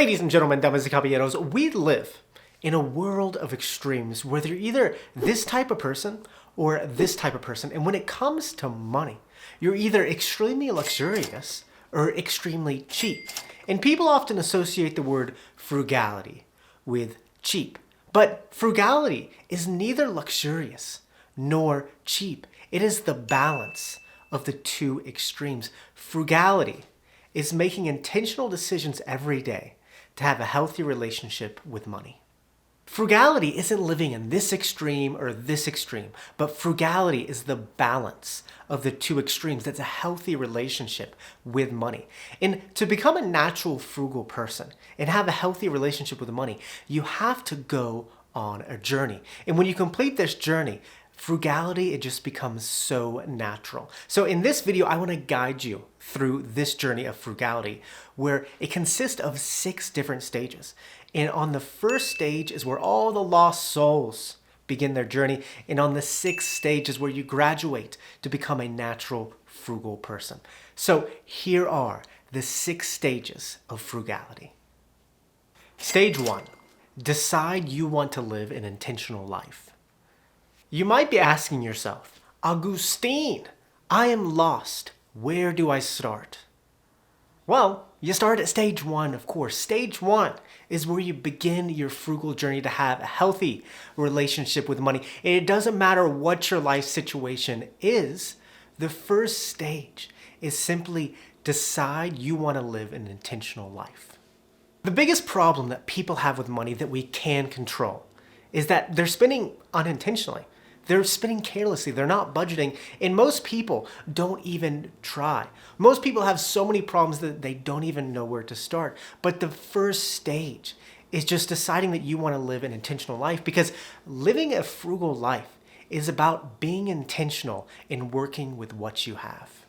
Ladies and gentlemen, damas y caballeros, we live in a world of extremes where you're either this type of person or this type of person. And when it comes to money, you're either extremely luxurious or extremely cheap. And people often associate the word frugality with cheap. But frugality is neither luxurious nor cheap. It is the balance of the two extremes. Frugality is making intentional decisions every day to have a healthy relationship with money. Frugality isn't living in this extreme or this extreme, but frugality is the balance of the two extremes. That's a healthy relationship with money. And to become a natural frugal person and have a healthy relationship with money, you have to go on a journey. And when you complete this journey, frugality, it just becomes so natural. So in this video, I want to guide you through this journey of frugality, where it consists of 6 different stages. And on the first stage is where all the lost souls begin their journey. And on the 6th stage is where you graduate to become a natural frugal person. So here are the 6 stages of frugality. Stage 1, decide you want to live an intentional life. You might be asking yourself, Augustine, I am lost. Where do I start? Well, you start at stage 1, of course. Stage 1 is where you begin your frugal journey to have a healthy relationship with money. And it doesn't matter what your life situation is. The first stage is simply decide you want to live an intentional life. The biggest problem that people have with money that we can control is that they're spending unintentionally. They're spending carelessly, they're not budgeting, and most people don't even try. Most people have so many problems that they don't even know where to start. But the first stage is just deciding that you want to live an intentional life, because living a frugal life is about being intentional in working with what you have.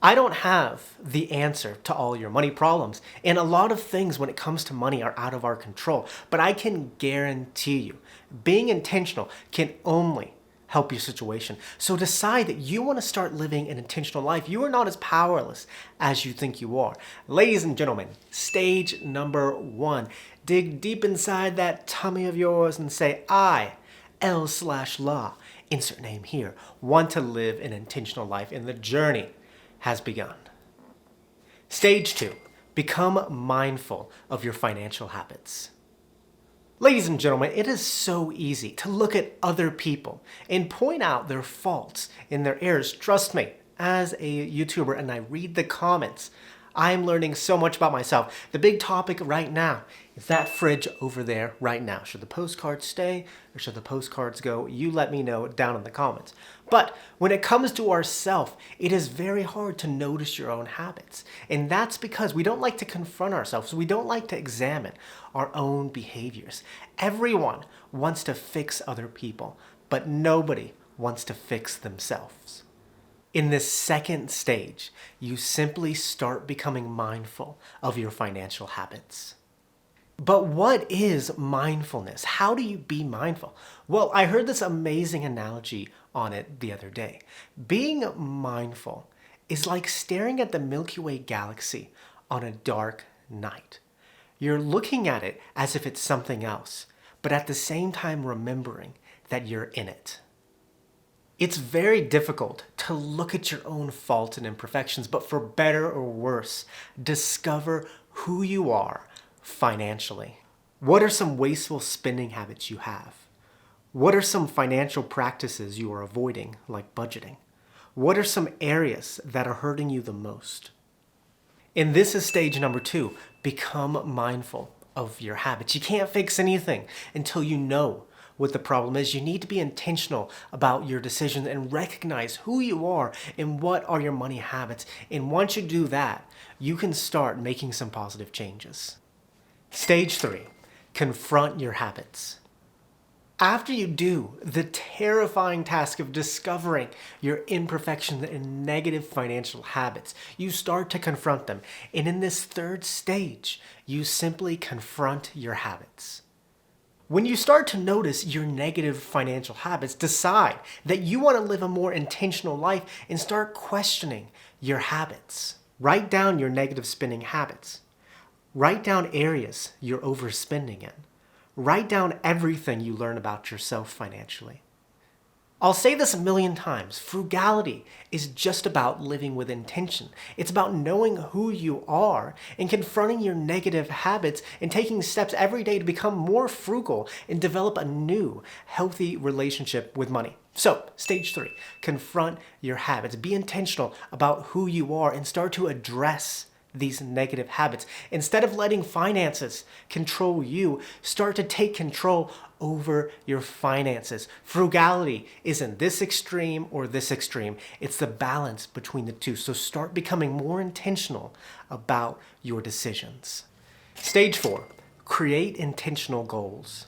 I don't have the answer to all your money problems, and a lot of things when it comes to money are out of our control, but I can guarantee you, being intentional can only help your situation. So decide that you want to start living an intentional life. You are not as powerless as you think you are. Ladies and gentlemen, stage number 1, dig deep inside that tummy of yours and say, I, L/law, insert name here, want to live an intentional life, and the journey has begun. Stage 2, become mindful of your financial habits. Ladies and gentlemen, it is so easy to look at other people and point out their faults and their errors. Trust me, as a YouTuber and I read the comments, I'm learning so much about myself. The big topic right now is that fridge over there right now. Should the postcards stay or should the postcards go? You let me know down in the comments. But when it comes to ourselves, it is very hard to notice your own habits. And that's because we don't like to confront ourselves. We don't like to examine our own behaviors. Everyone wants to fix other people, but nobody wants to fix themselves. In this second stage, you simply start becoming mindful of your financial habits. But what is mindfulness? How do you be mindful? Well, I heard this amazing analogy on it the other day. Being mindful is like staring at the Milky Way galaxy on a dark night. You're looking at it as if it's something else, but at the same time remembering that you're in it. It's very difficult to look at your own faults and imperfections, but for better or worse, discover who you are financially. What are some wasteful spending habits you have? What are some financial practices you are avoiding, like budgeting? What are some areas that are hurting you the most? And this is stage number 2, become mindful of your habits. You can't fix anything until you know what the problem is. You need to be intentional about your decisions and recognize who you are and what are your money habits. And once you do that, you can start making some positive changes. Stage 3, confront your habits. After you do the terrifying task of discovering your imperfections and negative financial habits, you start to confront them. And in this third stage, you simply confront your habits. When you start to notice your negative financial habits, decide that you want to live a more intentional life and start questioning your habits. Write down your negative spending habits. Write down areas you're overspending in. Write down everything you learn about yourself financially. I'll say this a million times. Frugality is just about living with intention. It's about knowing who you are and confronting your negative habits and taking steps every day to become more frugal and develop a new, healthy relationship with money. So, stage 3, confront your habits. Be intentional about who you are and start to address these negative habits. Instead of letting finances control you, start to take control over your finances. Frugality isn't this extreme or this extreme. It's the balance between the two. So start becoming more intentional about your decisions. Stage 4, create intentional goals.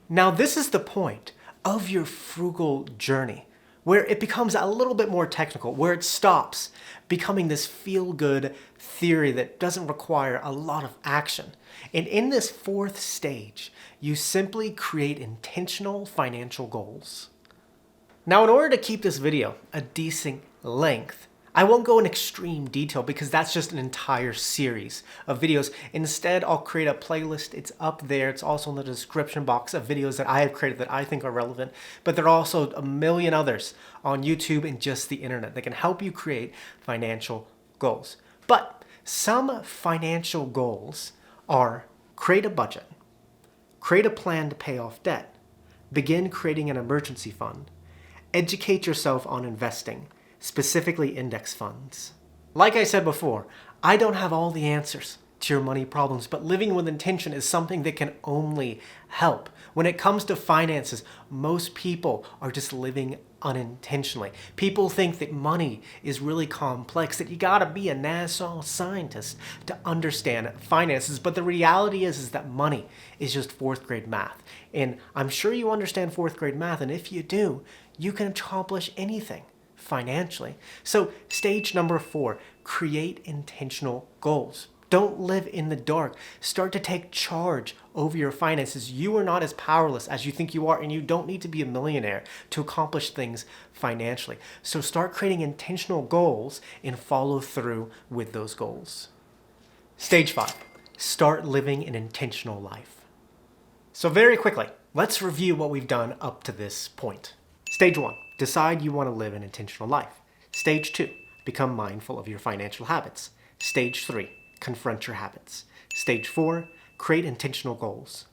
Now this is the point of your frugal journey, where it becomes a little bit more technical, where it stops becoming this feel-good theory that doesn't require a lot of action. And in this 4th stage, you simply create intentional financial goals. Now, in order to keep this video a decent length, I won't go in extreme detail because that's just an entire series of videos. Instead, I'll create a playlist. It's up there. It's also in the description box of videos that I have created that I think are relevant. But there are also a million others on YouTube and just the internet that can help you create financial goals. But some financial goals are create a budget, create a plan to pay off debt, begin creating an emergency fund, educate yourself on investing, specifically index funds. Like I said before, I don't have all the answers to your money problems, but living with intention is something that can only help. When it comes to finances, most people are just living unintentionally. People think that money is really complex, that you gotta be a NASA scientist to understand finances, but the reality is that money is just 4th grade math. And I'm sure you understand 4th grade math, and if you do, you can accomplish anything financially. So stage number 4, create intentional goals. Don't live in the dark. Start to take charge over your finances. You are not as powerless as you think you are, and you don't need to be a millionaire to accomplish things financially. So start creating intentional goals and follow through with those goals. Stage 5, start living an intentional life. So very quickly, let's review what we've done up to this point. Stage 1, decide you want to live an intentional life. Stage 2, become mindful of your financial habits. Stage 3, confront your habits. Stage 4, create intentional goals.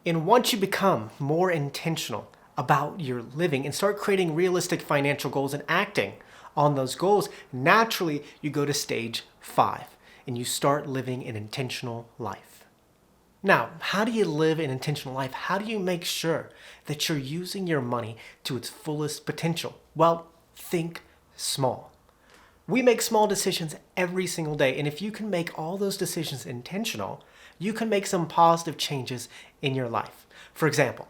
And once you become more intentional about your living and start creating realistic financial goals and acting on those goals, naturally you go to stage 5 and you start living an intentional life. Now, how do you live an intentional life? How do you make sure that you're using your money to its fullest potential? Well, think small. We make small decisions every single day, and if you can make all those decisions intentional, you can make some positive changes in your life. For example,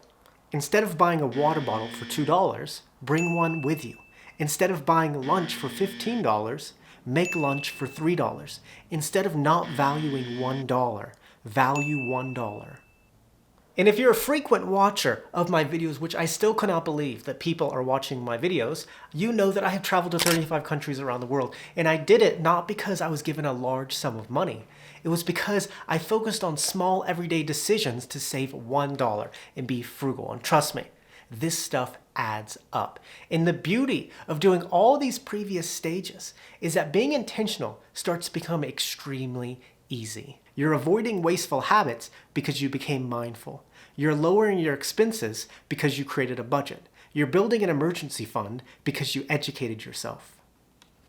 instead of buying a water bottle for $2, bring one with you. Instead of buying lunch for $15, make lunch for $3. Instead of not valuing $1, value $1. And if you're a frequent watcher of my videos, which I still cannot believe that people are watching my videos, you know that I have traveled to 35 countries around the world. And I did it not because I was given a large sum of money. It was because I focused on small everyday decisions to save $1 and be frugal. And trust me, this stuff adds up. And the beauty of doing all these previous stages is that being intentional starts to become extremely easy. You're avoiding wasteful habits because you became mindful. You're lowering your expenses because you created a budget. You're building an emergency fund because you educated yourself.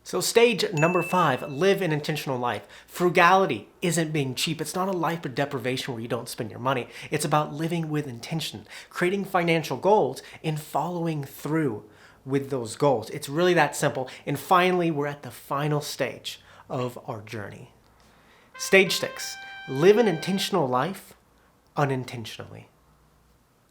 So stage number 5, live an intentional life. Frugality isn't being cheap. It's not a life of deprivation where you don't spend your money. It's about living with intention, creating financial goals, and following through with those goals. It's really that simple. And finally, we're at the final stage of our journey. Stage 6, live an intentional life unintentionally.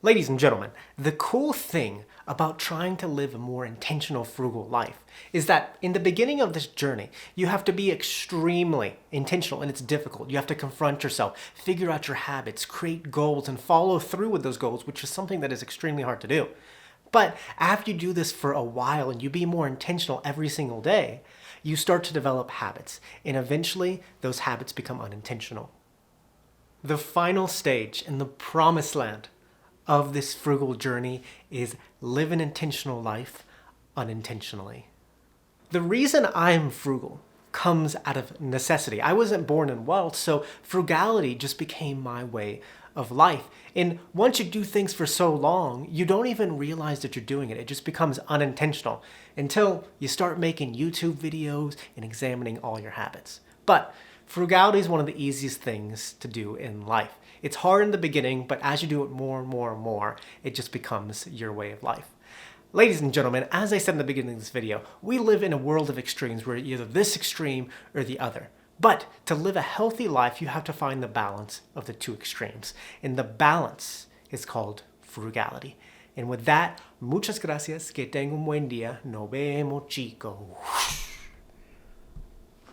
Ladies and gentlemen, the cool thing about trying to live a more intentional, frugal life is that in the beginning of this journey, you have to be extremely intentional, and it's difficult. You have to confront yourself, figure out your habits, create goals, and follow through with those goals, which is something that is extremely hard to do. But after you do this for a while and you be more intentional every single day, you start to develop habits, and eventually those habits become unintentional. The final stage in the promised land of this frugal journey is live an intentional life unintentionally. The reason I'm frugal comes out of necessity. I wasn't born in wealth, so frugality just became my way of life. And once you do things for so long, you don't even realize that you're doing it. It just becomes unintentional until you start making YouTube videos and examining all your habits. But frugality is one of the easiest things to do in life. It's hard in the beginning, but as you do it more and more and more, it just becomes your way of life. Ladies and gentlemen, as I said in the beginning of this video, we live in a world of extremes where you're either this extreme or the other. But to live a healthy life, you have to find the balance of the two extremes. And the balance is called frugality. And with that, muchas gracias, que tenga un buen día. Nos vemos, chicos.